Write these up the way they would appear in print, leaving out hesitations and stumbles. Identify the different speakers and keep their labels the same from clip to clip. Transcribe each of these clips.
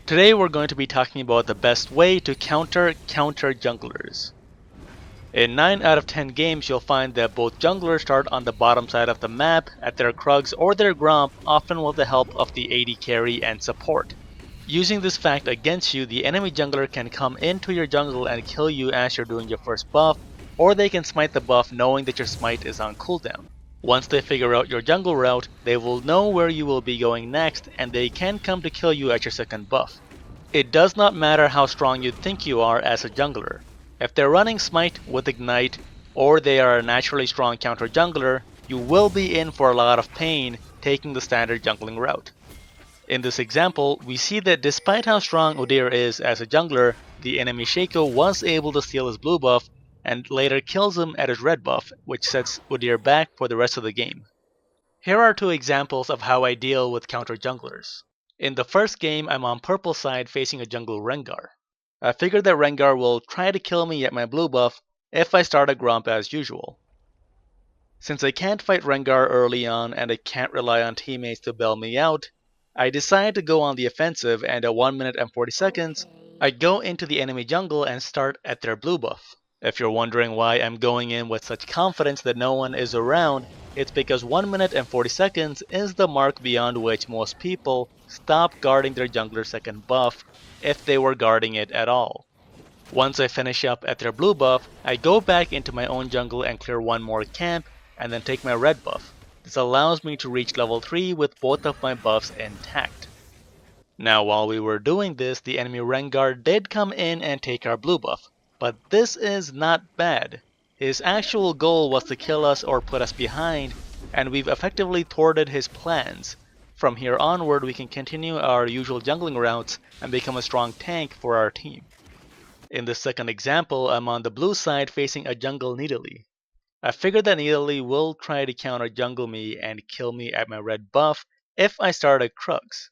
Speaker 1: Today we're going to be talking about the best way to counter junglers. In 9 out of 10 games you'll find that both junglers start on the bottom side of the map at their Krugs or their Gromp, often with the help of the AD carry and support. Using this fact against you, the enemy jungler can come into your jungle and kill you as you're doing your first buff, or they can smite the buff knowing that your smite is on cooldown. Once they figure out your jungle route, they will know where you will be going next and they can come to kill you at your second buff. It does not matter how strong you think you are as a jungler. If they're running Smite with Ignite, or they are a naturally strong counter jungler, you will be in for a lot of pain taking the standard jungling route. In this example, we see that despite how strong Udyr is as a jungler, the enemy Shaco was able to steal his blue buff and later kills him at his red buff, which sets Udyr back for the rest of the game. Here are two examples of how I deal with counter junglers. In the first game, I'm on purple side facing a jungle Rengar. I figured that Rengar will try to kill me at my blue buff if I start a Gromp as usual. Since I can't fight Rengar early on and I can't rely on teammates to bail me out, I decide to go on the offensive and at 1 minute and 40 seconds, I go into the enemy jungle and start at their blue buff. If you're wondering why I'm going in with such confidence that no one is around, it's because 1 minute and 40 seconds is the mark beyond which most people stop guarding their jungler's second buff if they were guarding it at all. Once I finish up at their blue buff, I go back into my own jungle and clear one more camp and then take my red buff. This allows me to reach level 3 with both of my buffs intact. Now while we were doing this, the enemy Rengar did come in and take our blue buff, but this is not bad. His actual goal was to kill us or put us behind, and we've effectively thwarted his plans. From here onward we can continue our usual jungling routes and become a strong tank for our team. In the second example, I'm on the blue side facing a jungle Nidalee. I figured that Nidalee will try to counter jungle me and kill me at my red buff if I start a Krugs.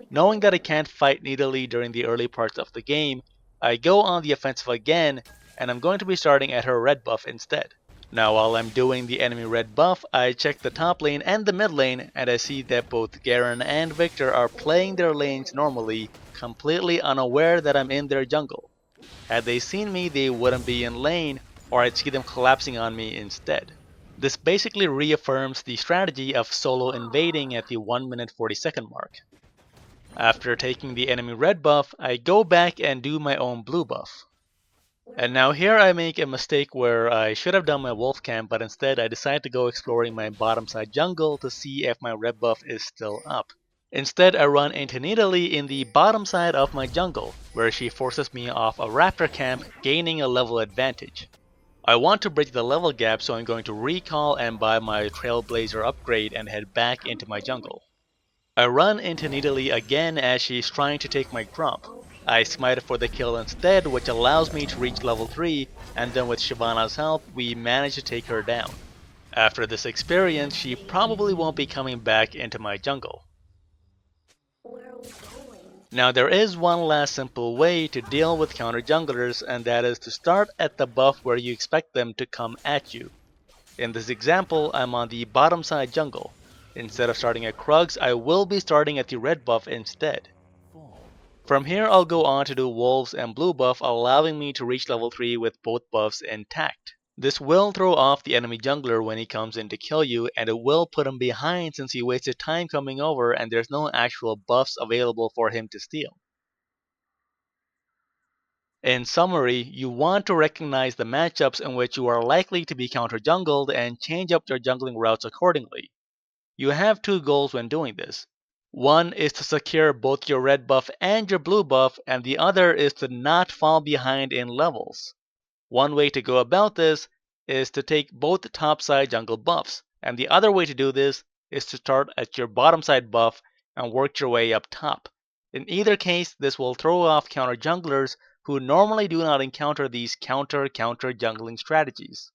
Speaker 1: Knowing that I can't fight Nidalee during the early parts of the game, I go on the offensive again and I'm going to be starting at her red buff instead. Now while I'm doing the enemy red buff, I check the top lane and the mid lane and I see that both Garen and Victor are playing their lanes normally, completely unaware that I'm in their jungle. Had they seen me, they wouldn't be in lane, or I'd see them collapsing on me instead. This basically reaffirms the strategy of solo invading at the 1 minute 40 second mark. After taking the enemy red buff, I go back and do my own blue buff. And now here I make a mistake where I should have done my wolf camp, but instead I decide to go exploring my bottom side jungle to see if my red buff is still up. Instead, I run into Nidalee in the bottom side of my jungle, where she forces me off a raptor camp, gaining a level advantage. I want to bridge the level gap, so I'm going to recall and buy my Trailblazer upgrade and head back into my jungle. I run into Nidalee again as she's trying to take my Gromp. I smite her for the kill instead, which allows me to reach level 3, and then with Shyvana's help, we manage to take her down. After this experience, she probably won't be coming back into my jungle. Now there is one last simple way to deal with counter junglers, and that is to start at the buff where you expect them to come at you. In this example, I'm on the bottom side jungle. Instead of starting at Krugs, I will be starting at the red buff instead. From here I'll go on to do wolves and blue buff, allowing me to reach level 3 with both buffs intact. This will throw off the enemy jungler when he comes in to kill you, and it will put him behind since he wasted time coming over and there's no actual buffs available for him to steal. In summary, you want to recognize the matchups in which you are likely to be counter-jungled and change up your jungling routes accordingly. You have two goals when doing this. One is to secure both your red buff and your blue buff, and the other is to not fall behind in levels. One way to go about this is to take both topside jungle buffs, and the other way to do this is to start at your bottom side buff and work your way up top. In either case, this will throw off counter junglers who normally do not encounter these counter jungling strategies.